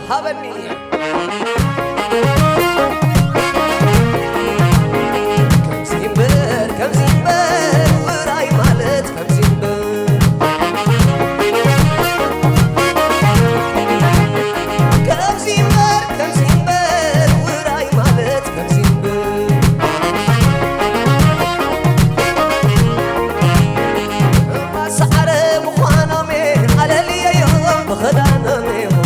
هبني كم زينبر وراي مالت كم زينبر كم زينبر وراي مالت كم زينبر ما سعر مخوانا من على لي يوم بخدانا من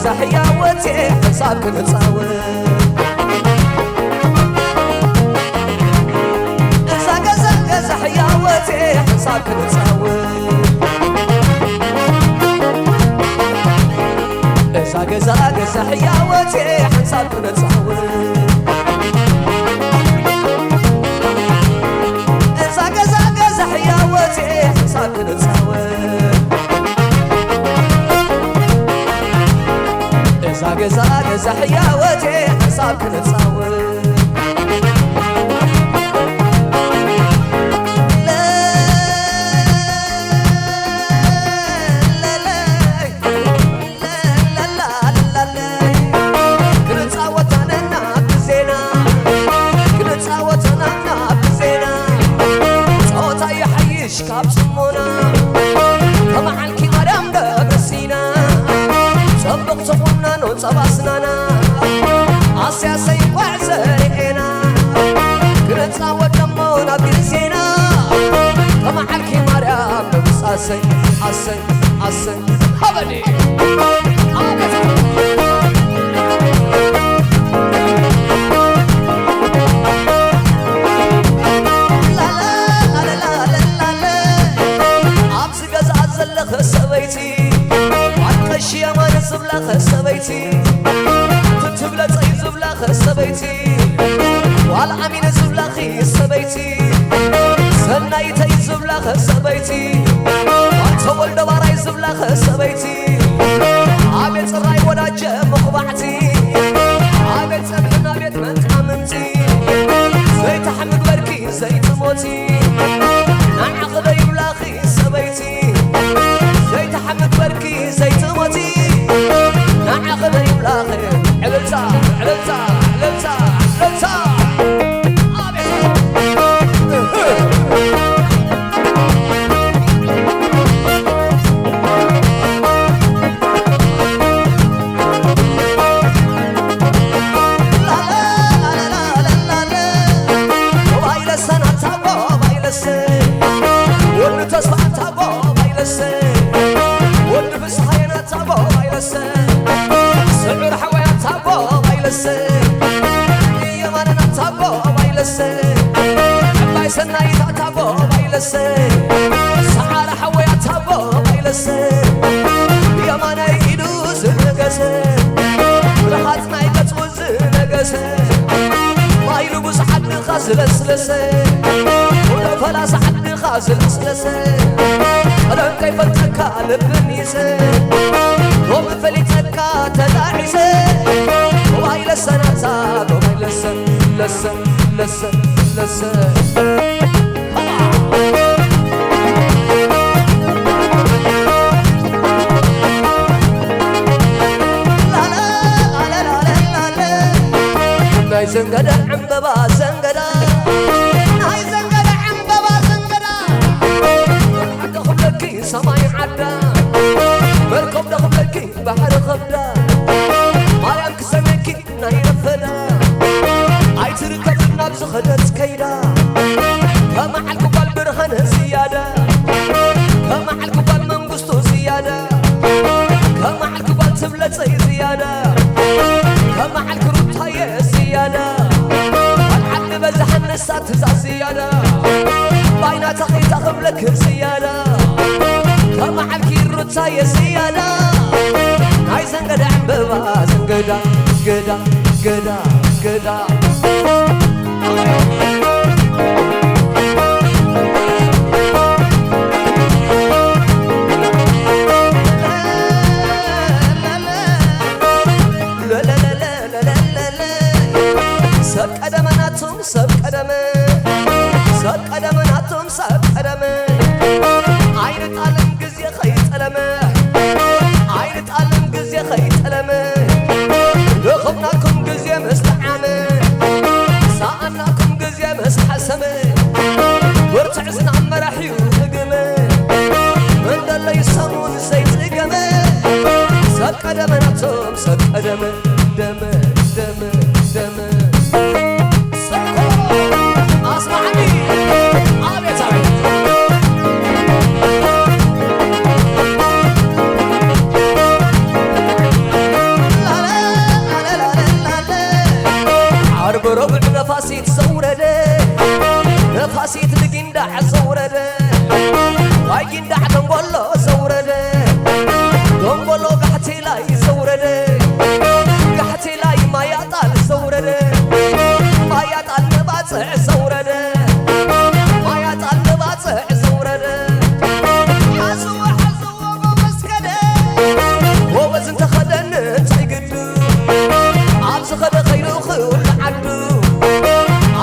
زح يا وتي حسابك نتصاور زح يا وتي حسابك نتصاور زح يا وتي حسابك نتصاور زح يا وتي حسابك نتصاور زح يا وجهي حسابك نتصاور كاب سمونا كما علكي مريم بقسينا صبق صفونا نون صباسنانا عسيا سيقوع زريقنا كنتصاوت دمونا بيزينا كما علكي مريم بقساسي عسي هبني خسبيتي عطش يا ما نزبلا خسبيتي تتبلا زبلا خسبيتي والعمين زبلا خسبيتي سنايتي زبلا خسبيتي انت ولد باراي زبلا خسبيتي عبيت الراي وداج مخبعتي عبيت سبحنا بيت من تامنتي زيت حمد بركي زيت موتي نعقد يبلا خسبيتي زيت حمد بركي زيت موتي نعقد يبلا خير علتا سعر حويات هبو بايلسي يا مانا يدوس نقسي رحات نايقت وز نقسي ما يلبس حد خاص لسلسي ولا فلاس حد خاص لسلسي أنا كيف تكا لبنيسي ومفلي تكا تداعيسي وبايلسي نتاك وبايلسي لسن زنقدا عمببا زنقدا هاي زنقدا عمببا زنقدا عدا خبلكي سماي عدا مركب دا خبلكي بحر خبدا مايان كسمكي ناي رفدا اي تركب النابز خدت كيدا كما عالكبال برهن زيادة كما عالكبال منقصتو زيادة كما عالكبال تبلت زي زيادة كما عالكروت هاي زيادة والحد بزح النسات تزع زيادة باينا تخي تخبلك زيادة كما عالكروت هاي زيادة هاي زنقدا عمببا زنقدا قدا قدا قدا سب قدمناتهم سب قدمناتهم سب قدم عين تعلم جزية خيط ألمه عين تعلم جزية خيط ألمه لخبناكم جزية مستعمه سألناكم جزية مسحسمه ورتعزن عن مراحي وهجمه من دل يسمون سيد هجمه سب قدمناتهم سب قدمه دمه دمه دمه بربع نفاسيت زورده نفاسيت لقندع زورده واي قندع دنقولو زورده دنقولو قحتي لاي زورده قحتي لاي ما يطال زورده ما يطال نباتع زورده ما يطال نباتع زورده حزوة ومسكده وبزن تخدن تيقدو عبز خد خيلو خيول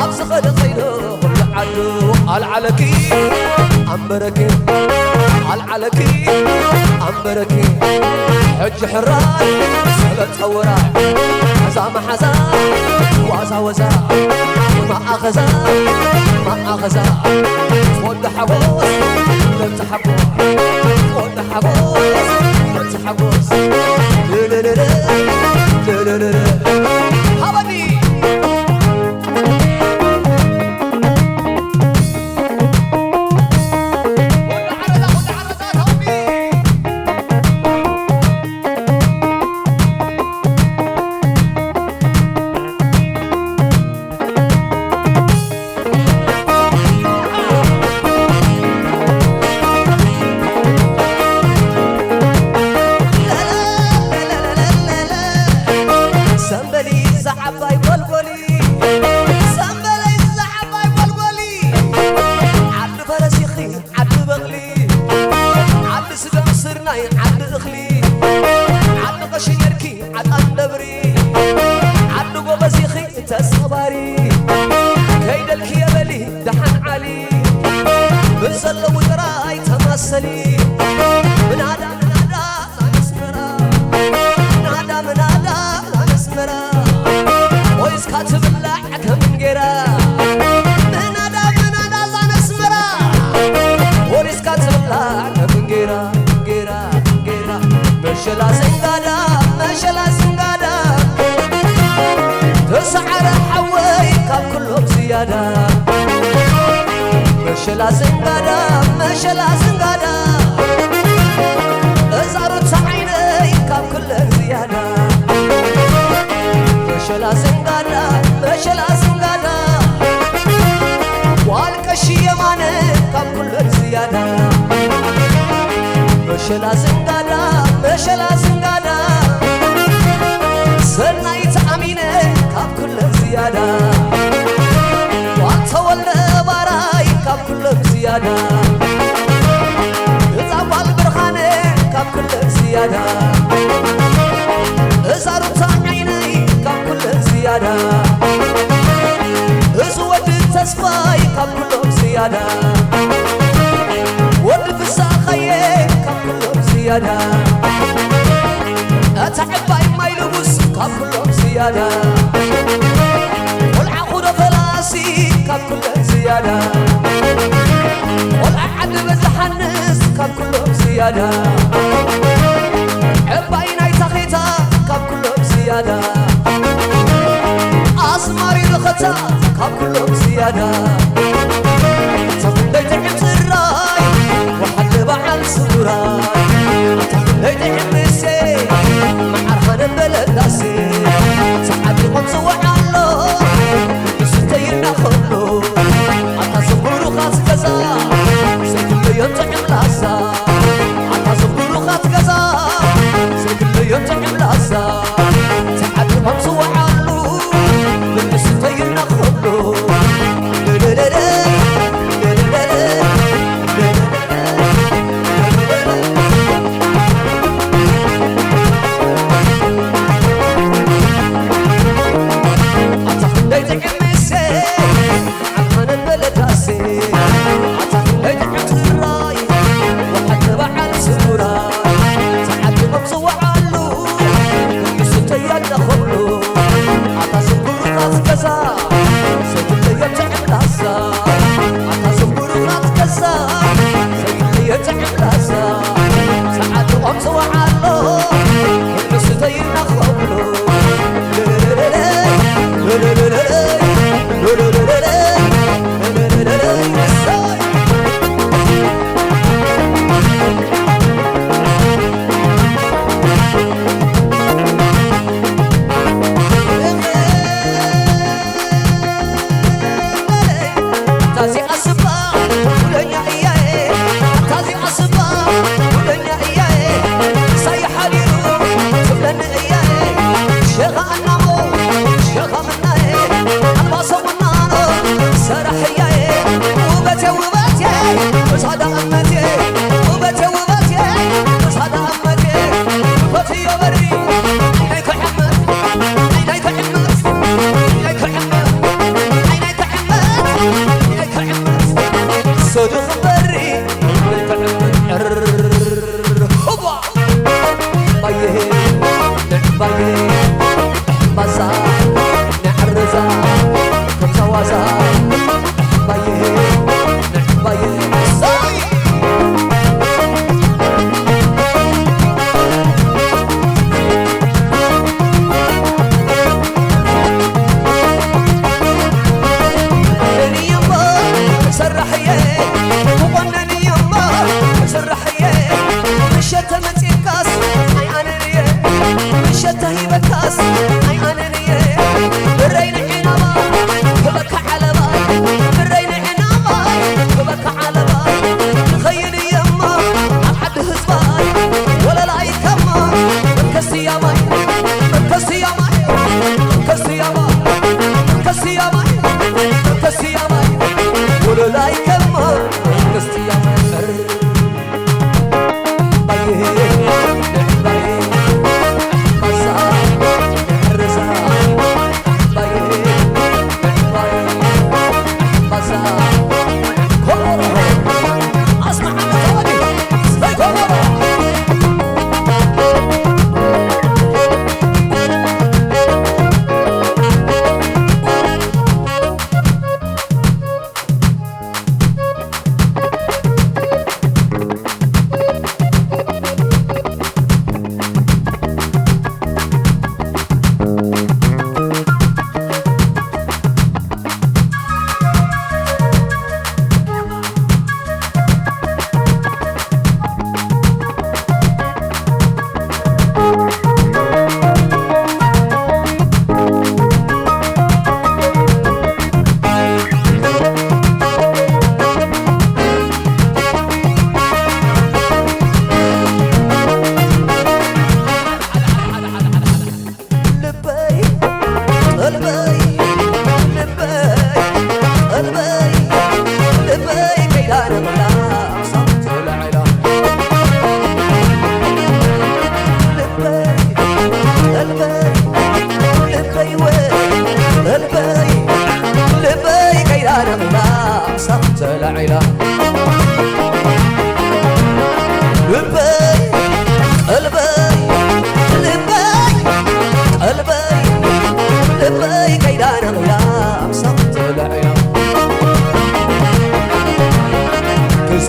عبز خد خيلو عدو العلكي عمبركي العلكي عمبركي حج حران سلت وراء حزام حزام وازا وزا ما أخزا ما أخزا ود حبوس لنت حبوس ود حبوس لنت حبوس لا لا لا لا لا لا حبني مشلا زنقادا مشلا زنقادا ازارت عيني كاب كل زيادة مشلا زنقادا مشلا زنقادا والكشي يماني كاب كل زيادة مشلا زنقادا مشلا زنقادا سنايت أميني كاب كل زيادة واتولى باراي كاب كل زيادة إذا البرخانة كاب كل زيادة إذا ربط عيني كاب كل زيادة إذا ود التصفاي كاب كل زيادة ود في الساخية كاب كل زيادة أتعباي ما يلبس كاب كل زيادة زيادة عباينا يتخيتا كاب كلهم زيادة أسماري لختا كاب كلهم زيادة تفلي تحب الراي وحد بعل سوراي تفلي تحب السي معرفان البلد ناسي سحب القمص وعلو يستيرنا خلو عطا صبرو خاص كذا سيكل يوم تحب لاسا عطا صبرو خاص كذا سيكل يوم تحب لاسا سحب القمص وعلو يستيرنا خلو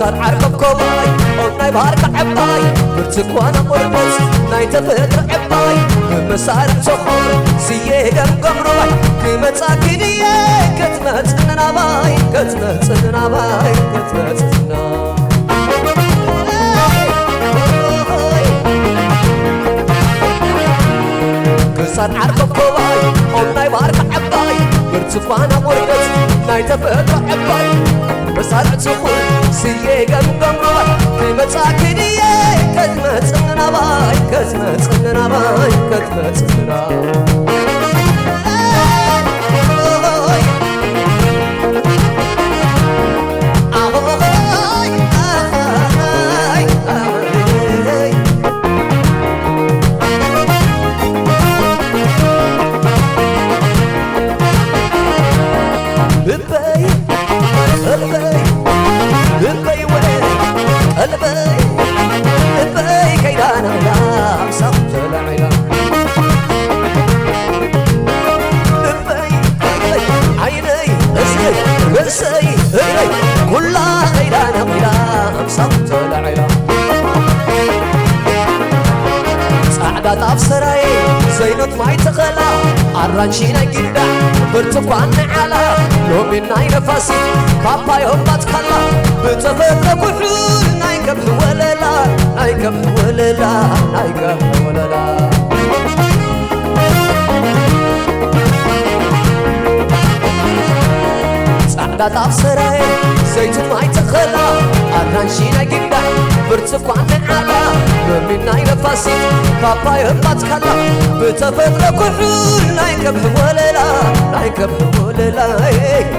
صار عرقبكم بارك عباي برتكوانا قربت ناي تفدر عباي بمسارع تخور سيه قم روح كمتاكينيه كتمتنا باي كتمتنا باي كتمتنا كسر عرق كواي ناي بارك عباي برتكوانا قربت ناي تفدر عباي بمسارع تخور سيه قم روح كمتاكينيه كتمتنا باي كتمتنا باي كتمتنا طاف سراي زينت ماي تخلا عرانشينا جدا برتقان على يوم ناي نفاسي بابا يوم بتخلا بتفرق كحول ناي كبح ولا لا ناي كبح ولا لا ناي كبح ولا لا طاف سراي زينت ماي تخلا عرانشينا جدا برتقان على يوم ناي نفاسي بابا يبات كلا بتفرق كحول ناي كبح ولا لا ناي كبح ولا لا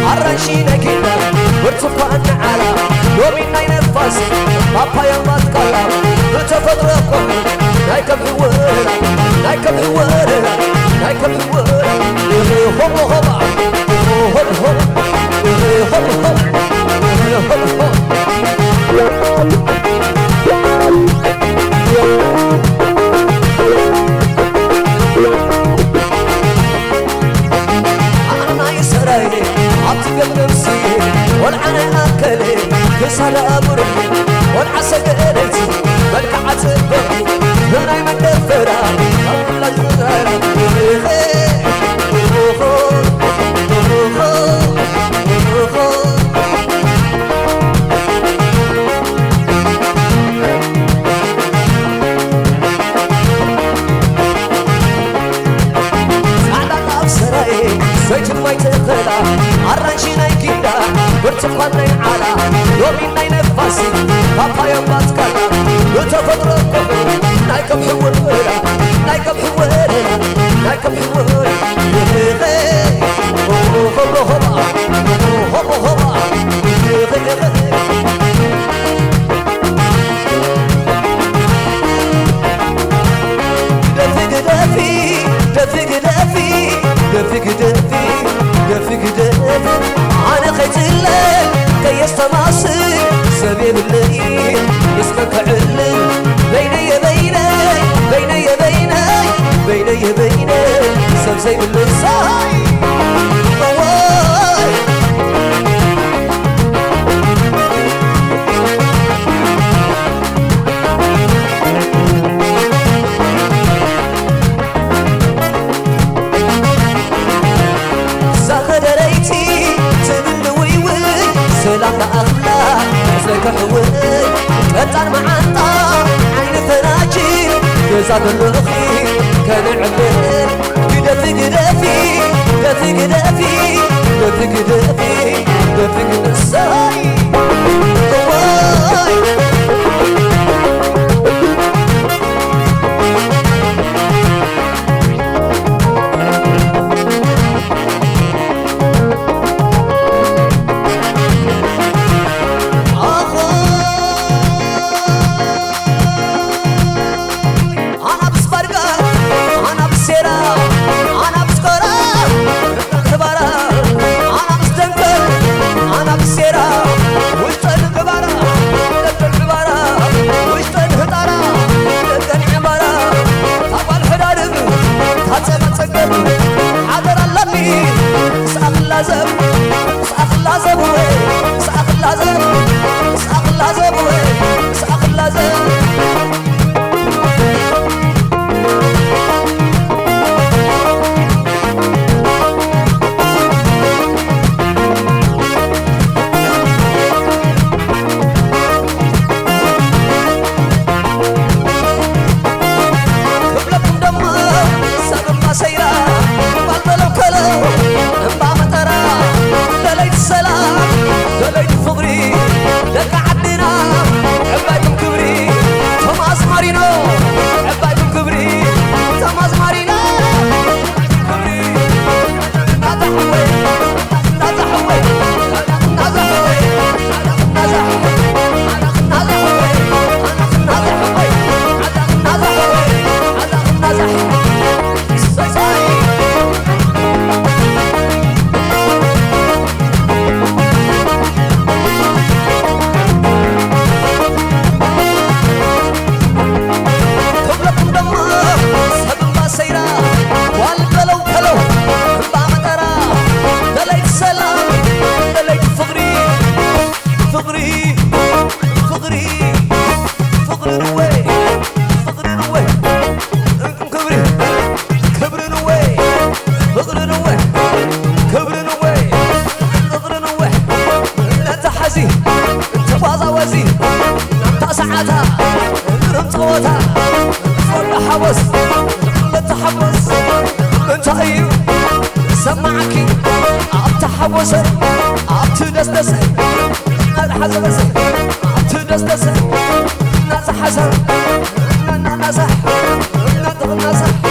عرانشينا كده برتقان على يوم ناي نفاسي بابا يوم بتكلم بتفضركم ناي كبح ولا ناي كبح ولا ناي كبح ولا هوب هوب هوب هوب هوب هوب والعنا أكلي كسر أمري والعسل قلتي بالكعة تبقي هناي من دفرة الله يغير زيت ما يتخلى عرانشينا كده برتقان على يوم ناي نفاسي بابا يوم بتكلم بتفضركم ناي كبح ولا ناي كبح ولا ناي كبح ولا هوب هوب هوب هوب دفق دفي دفق دفي أنا خيت الليل كي يستماصي سبيب الليل اسمك علل بيني بيني بيني بيني بيني بيني سبزي باللساي يزاد الرخي كان عبر قدفي قدفي قدفي قدفي قدفي قدفي قدفي قدفي نازح